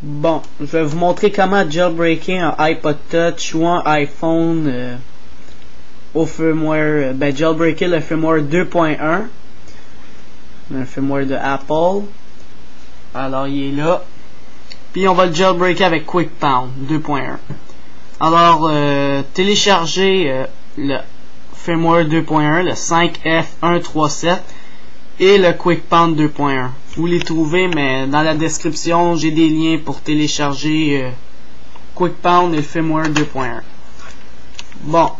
Bon, je vais vous montrer comment jailbreaker un iPod Touch ou un iPhone au firmware, jailbreaker le firmware 2.1, le firmware de Apple. Alors il est là. Puis on va le jailbreaker avec QuickPound 2.1. Alors téléchargez le firmware 2.1, le 5F137 et le QuickPound 2.1. Vous les trouvez, mais dans la description j'ai des liens pour télécharger QuickPound et le firmware 2.1. Bon,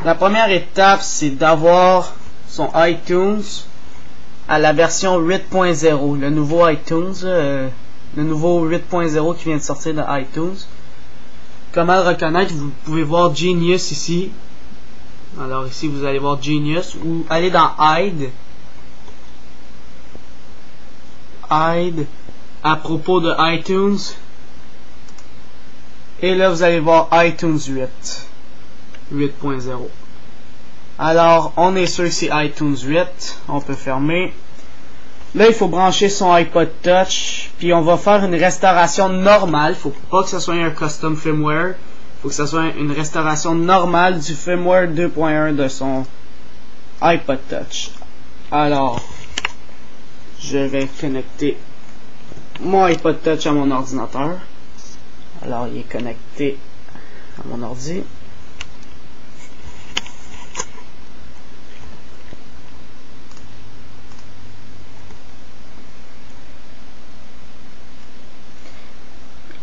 la première étape c'est d'avoir son iTunes à la version 8.0, le nouveau iTunes, le nouveau 8.0 qui vient de sortir de iTunes. Comment le reconnaître? Vous pouvez voir Genius ici. Alors ici vous allez voir Genius, ou allez dans Hide à propos de iTunes, et là vous allez voir iTunes 8.0. alors on est sur ici iTunes 8, on peut fermer. Là il faut brancher son iPod Touch, puis on va faire une restauration normale. Faut pas que ce soit un custom firmware, faut que ce soit une restauration normale du firmware 2.1 de son iPod Touch. Alors je vais connecter mon iPod Touch à mon ordinateur. Alors il est connecté à mon ordi.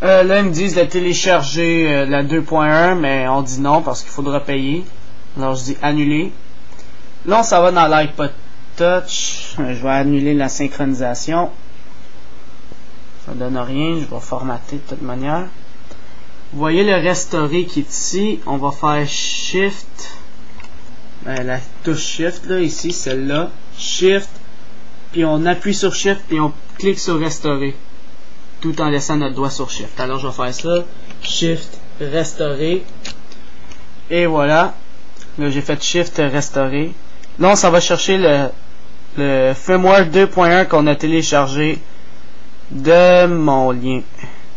Là ils me disent de télécharger la 2.1, mais on dit non parce qu'il faudra payer. Alors je dis annuler. Là on s'en va dans l'iPod Touch. Je vais annuler la synchronisation. Ça donne rien, je vais formater de toute manière. Vous voyez le restaurer qui est ici. On va faire Shift, la touche Shift là, ici, celle-là, Shift, puis on appuie sur Shift puis on clique sur restaurer, tout en laissant notre doigt sur Shift. Alors je vais faire ça, Shift, restaurer, et voilà. Là j'ai fait Shift, restaurer. Là on s'en va chercher le firmware 2.1 qu'on a téléchargé de mon lien.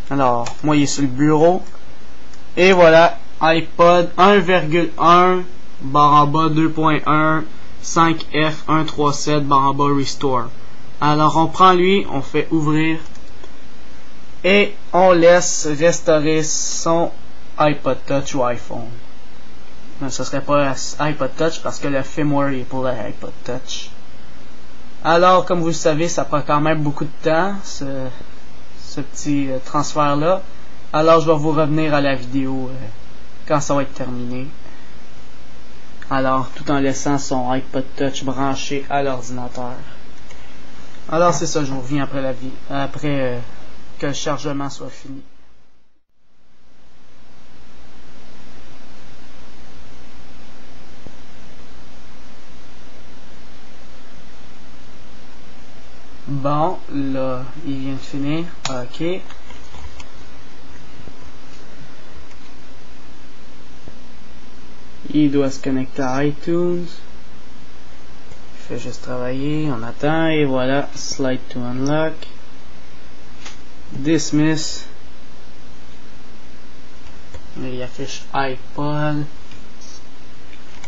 Alors moi il est sur le bureau, et voilà, iPod 1.1 /bas 2.1 5F137 /bas restore. Alors on prend lui, on fait ouvrir et on laisse restaurer son iPod Touch ou iPhone. Mais ce serait pas iPod Touch parce que le firmware est pour l'iPod Touch. Alors comme vous le savez, ça prend quand même beaucoup de temps ce petit transfert là. Alors je vais vous revenir à la vidéo quand ça va être terminé. Alors tout en laissant son iPod Touch branché à l'ordinateur. Alors c'est ça, je vous reviens après que le chargement soit fini. Bon, là, il vient de finir. OK. Il doit se connecter à iTunes. Il fait juste travailler. On attend. Et voilà. Slide to unlock. Dismiss. Il affiche iPod.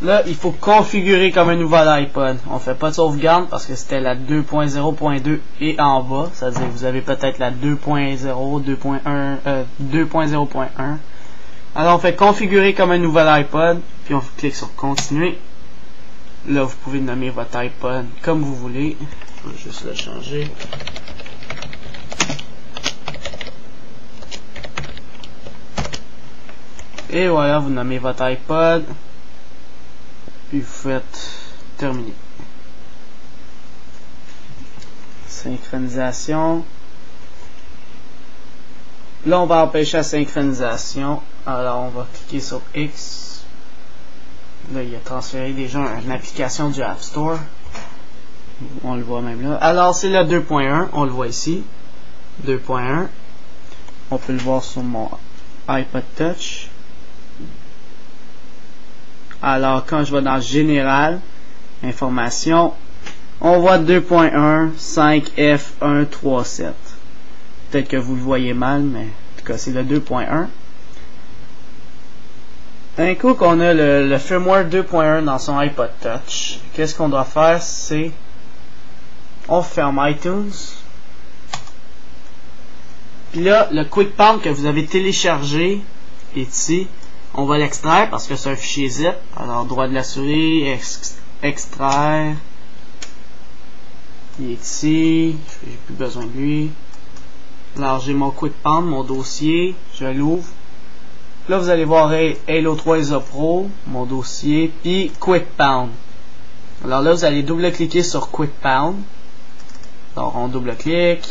Là, il faut configurer comme un nouvel iPod. On fait pas de sauvegarde parce que c'était la 2.0.2 et en bas. C'est-à-dire que vous avez peut-être la 2.0, 2.0.1. Alors on fait configurer comme un nouvel iPod. Puis on clique sur continuer. Là, vous pouvez nommer votre iPod comme vous voulez. Je vais juste le changer. Et voilà, vous nommez votre iPod. Puis vous faites terminer. Synchronisation. Là on va empêcher la synchronisation. Alors on va cliquer sur X. Là il a transféré déjà une application du App Store. On le voit même là. Alors c'est le 2.1, on le voit ici. 2.1. On peut le voir sur mon iPod Touch. Alors quand je vais dans Général, Information, on voit 2.1 5F137. Peut-être que vous le voyez mal, mais en tout cas, c'est le 2.1. Un coup qu'on a le firmware 2.1 dans son iPod Touch, qu'est-ce qu'on doit faire? C'est on ferme iTunes. Puis là, le QuickPound que vous avez téléchargé est ici. On va l'extraire parce que c'est un fichier zip. Alors, droit de la souris, extraire. Il est ici. J'ai plus besoin de lui. Alors, j'ai mon QuickPound, mon dossier. Je l'ouvre. Là, vous allez voir Halo 3 ISO Pro, mon dossier, puis QuickPound. Alors là, vous allez double-cliquer sur QuickPound. Alors, on double-clique.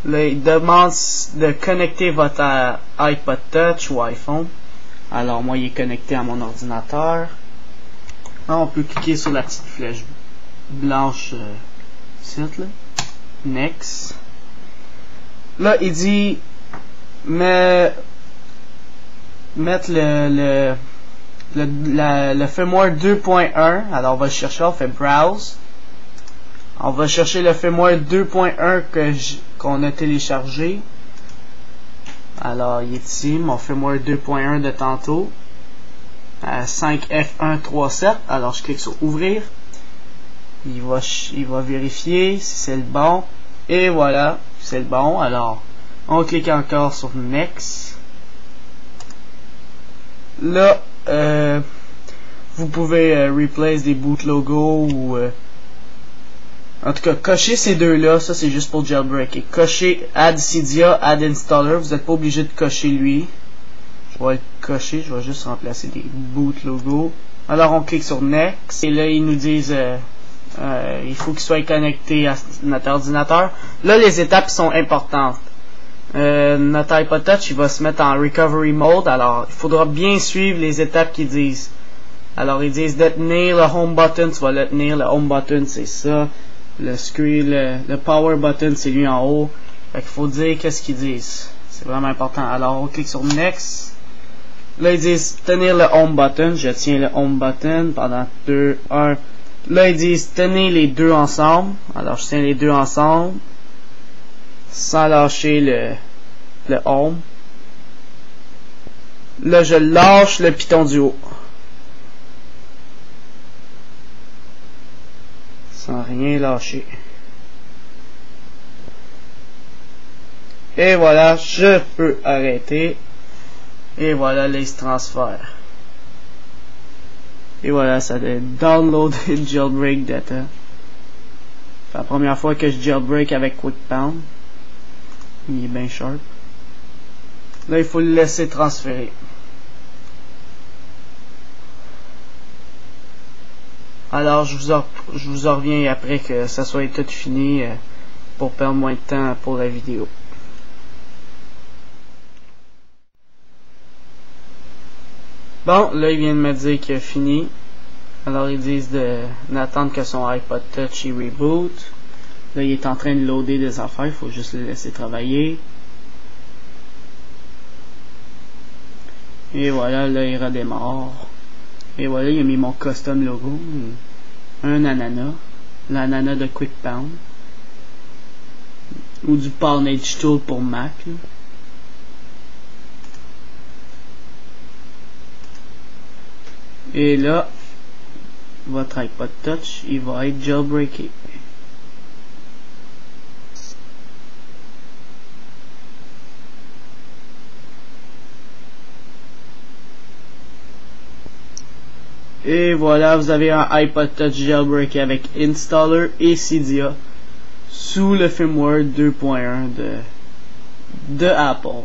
Là, il demande de connecter votre iPod Touch ou iPhone. Alors, moi, il est connecté à mon ordinateur. Là, on peut cliquer sur la petite flèche blanche ici, là. Next. Là, il dit mettre le firmware 2.1. Alors, on va le chercher, on fait Browse. On va chercher le firmware 2.1 qu'on a téléchargé. Alors, il est ici, mon firmware 2.1 de tantôt. 5F137. Alors, je clique sur Ouvrir. Il va vérifier si c'est le bon. Et voilà, c'est le bon. Alors, on clique encore sur Next. Là, vous pouvez replace des boot logos ou... en tout cas, cocher ces deux-là, ça c'est juste pour jailbreaker. Cocher Add Cydia, Add Installer, vous n'êtes pas obligé de cocher lui. Je vais le cocher, je vais juste remplacer des boot logos. Alors, on clique sur Next. Et là, ils nous disent... il faut qu'il soit connecté à notre ordinateur. Là, les étapes sont importantes. Notre iPod Touch, il va se mettre en Recovery Mode. Alors, il faudra bien suivre les étapes qu'ils disent. Alors, ils disent de tenir le Home Button. Tu vas le tenir. Le Home Button, c'est ça. Le Screen, le Power Button, c'est lui en haut. Fait qu'il faut dire qu'est-ce qu'ils disent. C'est vraiment important. Alors, on clique sur Next. Là, ils disent tenir le Home Button. Je tiens le Home Button pendant 2, 1... Là, ils disent tenez les deux ensemble. Alors, je tiens les deux ensemble. Sans lâcher le home. Là, je lâche le piton du haut. Sans rien lâcher. Et voilà, je peux arrêter. Et voilà, là, il se transfère. Et voilà, ça a downloadé le jailbreak data. C'est la première fois que je jailbreak avec QuickPound. Il est bien sharp. Là, il faut le laisser transférer. Alors, je vous en reviens après que ça soit tout fini pour perdre moins de temps pour la vidéo. Bon, là, il vient de me dire qu'il a fini. Alors, ils disent d'attendre que son iPod Touch il reboot. Là, il est en train de loader des affaires. Il faut juste le laisser travailler. Et voilà, là, il redémarre. Et voilà, il a mis mon custom logo. Un ananas. L'ananas de QuickPound. Ou du Pawnage Tool pour Mac. Là. Et là, votre iPod Touch, il va être jailbreaké. Et voilà, vous avez un iPod Touch jailbreaké avec Installer et Cydia sous le firmware 2.1 de Apple.